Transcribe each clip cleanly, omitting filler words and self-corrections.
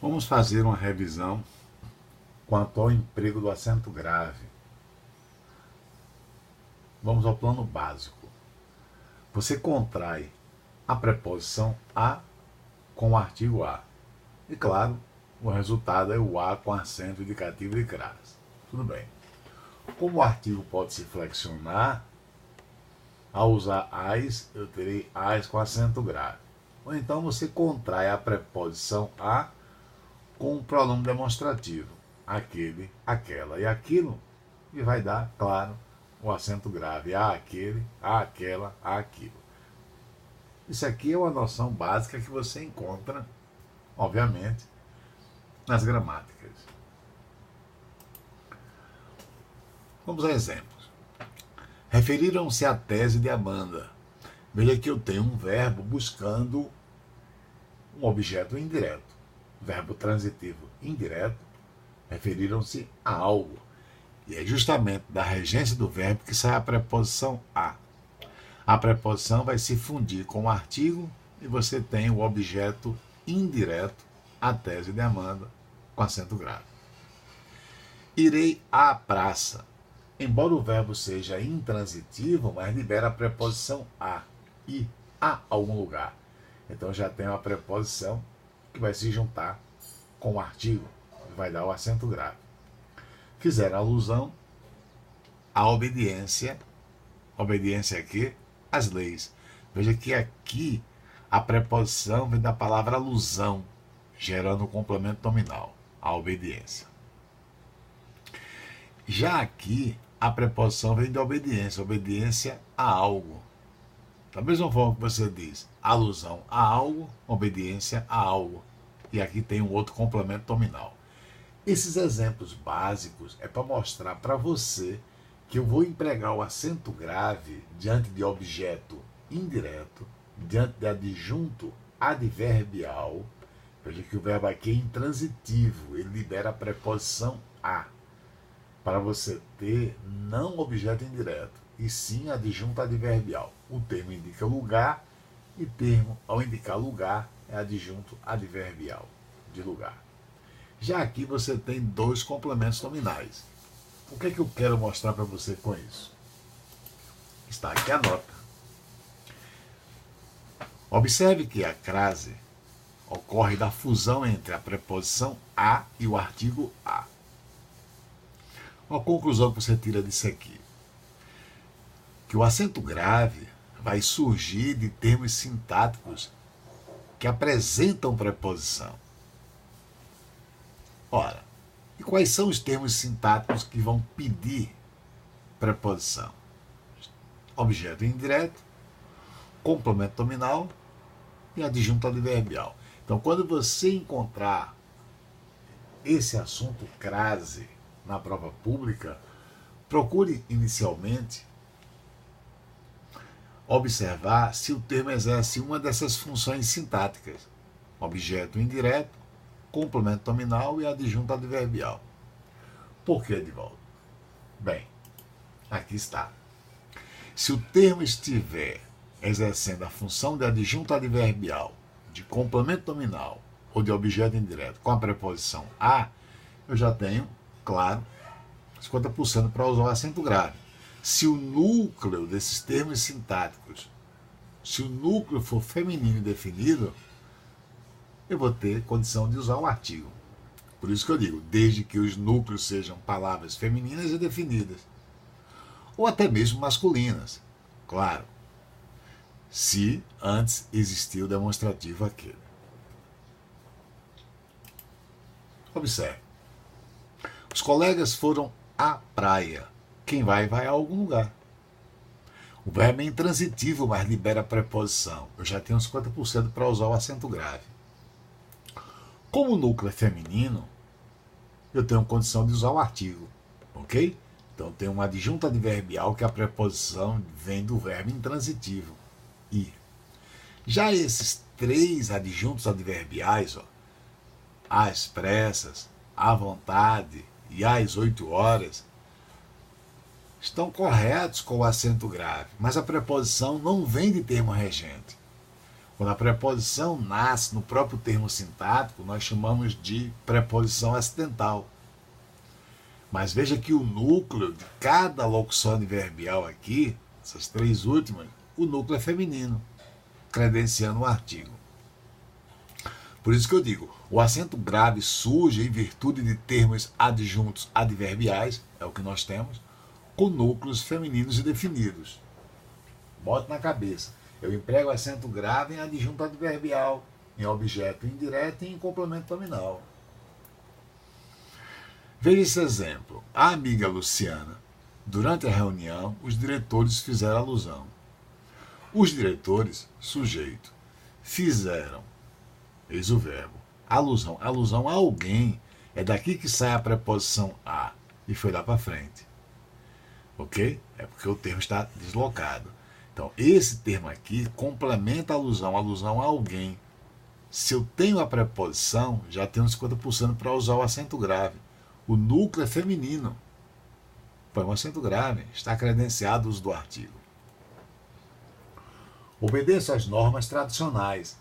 Vamos fazer uma revisão quanto ao emprego do acento grave. Vamos ao plano básico. Você contrai a preposição a com o artigo a. E claro, o resultado é o a com acento indicativo de crase. Tudo bem. Como o artigo pode se flexionar, ao usar as, eu terei as com acento grave. Ou então você contrai a preposição a com o pronome demonstrativo. Aquele, aquela e aquilo. E vai dar, claro, o acento grave. A aquele, a aquela, a aquilo. Isso aqui é uma noção básica que você encontra, obviamente, nas gramáticas. Vamos a exemplos. Referiram-se à tese de Amanda. Veja que eu tenho um verbo buscando um objeto indireto. Verbo transitivo indireto. Referiram-se a algo. E é justamente da regência do verbo que sai a preposição a. A preposição vai se fundir com o artigo e você tem o objeto indireto, a tese de Amanda, com acento grave. Irei à praça. Embora o verbo seja intransitivo, mas libera a preposição a. Ir a algum lugar. Então já tem uma preposição que vai se juntar com o artigo e vai dar o acento grave. Fizeram alusão à obediência. Obediência aqui às leis. Veja que aqui a preposição vem da palavra alusão, gerando o complemento nominal, a obediência. Já aqui, a preposição vem da obediência, obediência a algo. Da mesma forma que você diz alusão a algo, obediência a algo. E aqui tem um outro complemento nominal. Esses exemplos básicos é para mostrar para você que eu vou empregar o acento grave diante de objeto indireto, diante de adjunto adverbial. Veja que o verbo aqui é intransitivo, ele libera a preposição a, para você ter não objeto indireto, e sim adjunto adverbial. O termo indica lugar, e termo, ao indicar lugar, é adjunto adverbial, de lugar. Já aqui você tem dois complementos nominais. O que é que eu quero mostrar para você com isso? Está aqui a nota. Observe que a crase ocorre da fusão entre a preposição a e o artigo a. Uma conclusão que você tira disso aqui: que o acento grave vai surgir de termos sintáticos que apresentam preposição. Ora, e quais são os termos sintáticos que vão pedir preposição? Objeto indireto, complemento nominal e adjunto adverbial. Então, quando você encontrar esse assunto crase na prova pública, procure inicialmente observar se o termo exerce uma dessas funções sintáticas: objeto indireto, complemento nominal e adjunto adverbial. Por que, Edivaldo? Bem, aqui está. Se o termo estiver exercendo a função de adjunto adverbial, de complemento nominal ou de objeto indireto com a preposição a, eu já tenho, claro, 50% para usar o acento grave. Se o núcleo desses termos sintáticos, se o núcleo for feminino definido, eu vou ter condição de usar um artigo. Por isso que eu digo, desde que os núcleos sejam palavras femininas e definidas. Ou até mesmo masculinas, claro, se antes existir o demonstrativo aquele. Observe. Os colegas foram à praia. Quem vai, vai a algum lugar. O verbo é intransitivo, mas libera a preposição. Eu já tenho 50% para usar o acento grave. Como o núcleo é feminino, eu tenho condição de usar o artigo, ok? Então tem um adjunto adverbial que a preposição vem do verbo intransitivo, ir. Já esses três adjuntos adverbiais, às pressas, à vontade e às 8 horas, estão corretos com o acento grave, mas a preposição não vem de termo regente. Quando a preposição nasce no próprio termo sintático, nós chamamos de preposição acidental. Mas veja que o núcleo de cada locução adverbial aqui, essas três últimas, o núcleo é feminino, credenciando o artigo. Por isso que eu digo, o acento grave surge em virtude de termos adjuntos adverbiais, é o que nós temos, com núcleos femininos e definidos. Bote na cabeça. Eu emprego acento grave em adjunto adverbial, em objeto indireto e em complemento nominal. Veja esse exemplo. A amiga Luciana. Durante a reunião, os diretores fizeram alusão. Os diretores, sujeito, fizeram, eis o verbo, alusão. Alusão a alguém. É daqui que sai a preposição a e foi lá para frente. Ok? É porque o termo está deslocado. Então, esse termo aqui complementa a alusão a alguém. Se eu tenho a preposição, já tenho 50% para usar o acento grave. O núcleo é feminino. Põe um acento grave, está credenciado o uso do artigo. Obedeço às normas tradicionais.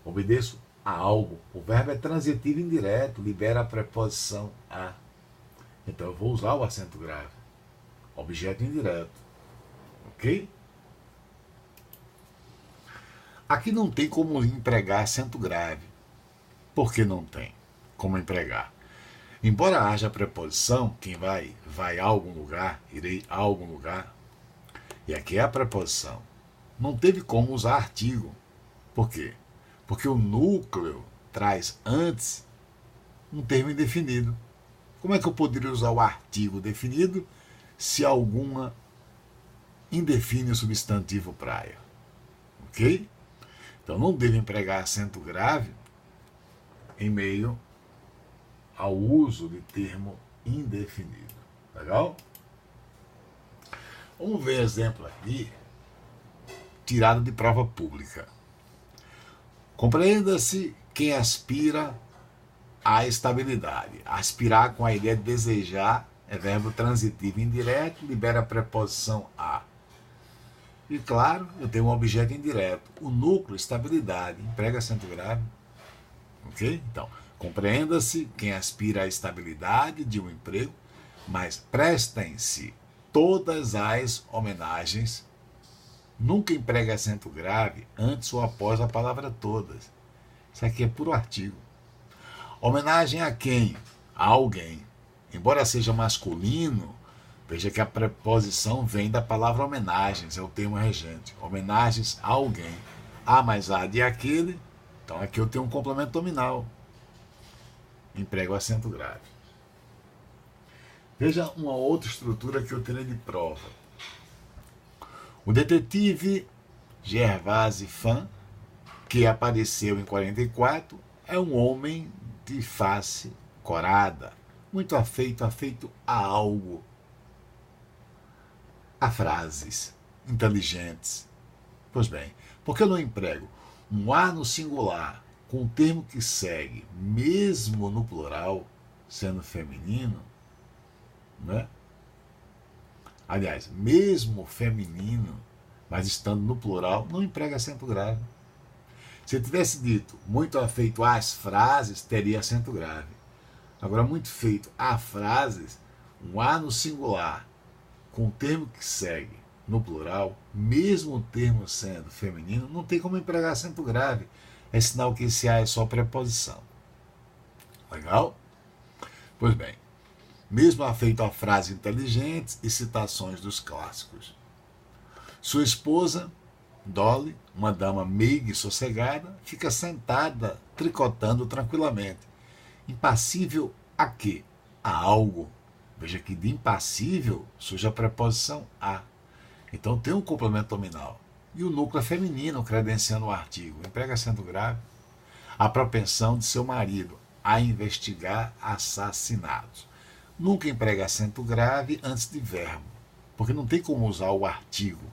Obedeço a algo. O verbo é transitivo indireto, libera a preposição a. Então eu vou usar o acento grave. Objeto indireto. Ok? Aqui não tem como empregar acento grave. Por que não tem como empregar? Embora haja a preposição, quem vai a algum lugar, irei a algum lugar, e aqui é a preposição, não teve como usar artigo. Por quê? Porque o núcleo traz antes um termo indefinido. Como é que eu poderia usar o artigo definido se alguma indefine o substantivo praia? Ok? Então não devo empregar acento grave em meio ao uso de termo indefinido. Legal? Vamos ver exemplo aqui, tirado de prova pública. Compreenda-se quem aspira à estabilidade. Aspirar com a ideia de desejar é verbo transitivo indireto, libera a preposição a. E claro, eu tenho um objeto indireto. O núcleo, estabilidade, emprega acento grave. Ok? Então, compreenda-se quem aspira à estabilidade de um emprego, mas prestem-se todas as homenagens. Nunca emprega acento grave antes ou após a palavra todas. Isso aqui é puro artigo. Homenagem a quem? A alguém. Embora seja masculino, veja que a preposição vem da palavra homenagens, é o termo regente. Homenagens a alguém. A mais a de aquele. Então aqui eu tenho um complemento nominal. Emprego acento grave. Veja uma outra estrutura que eu terei de prova. O detetive Gervase Fan, que apareceu em 44, é um homem de face corada, muito afeito a algo, a frases inteligentes. Pois bem, por que eu não emprego um a no singular com o termo que segue, mesmo no plural, sendo feminino, né? Aliás, mesmo feminino, mas estando no plural, não emprega acento grave. Se eu tivesse dito muito afeito às frases, teria acento grave. Agora, muito feito a frases, um a no singular, com o termo que segue no plural, mesmo o termo sendo feminino, não tem como empregar acento grave. É sinal que esse a é só preposição. Legal? Pois bem, mesmo afeito a frases inteligentes e citações dos clássicos. Sua esposa, Dolly, uma dama meiga e sossegada, fica sentada, tricotando tranquilamente. Impassível a quê? A algo. Veja que de impassível surge a preposição a. Então tem um complemento nominal. E o núcleo é feminino, credenciando o artigo. Emprega acento grave. A propensão de seu marido a investigar assassinatos. Nunca emprega acento grave antes de verbo, porque não tem como usar o artigo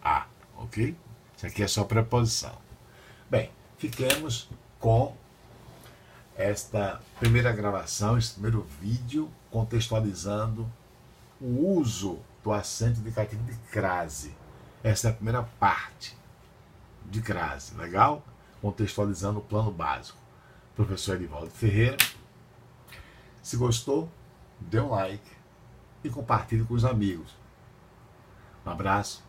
a, ok? Isso aqui é só preposição. Bem, fiquemos com esta primeira gravação, esse primeiro vídeo, contextualizando o uso do acento indicativo de crase. Essa é a primeira parte de crase. Legal? Contextualizando o plano básico. Professor Edivaldo Ferreira. Se gostou, dê um like e compartilhe com os amigos. Um abraço.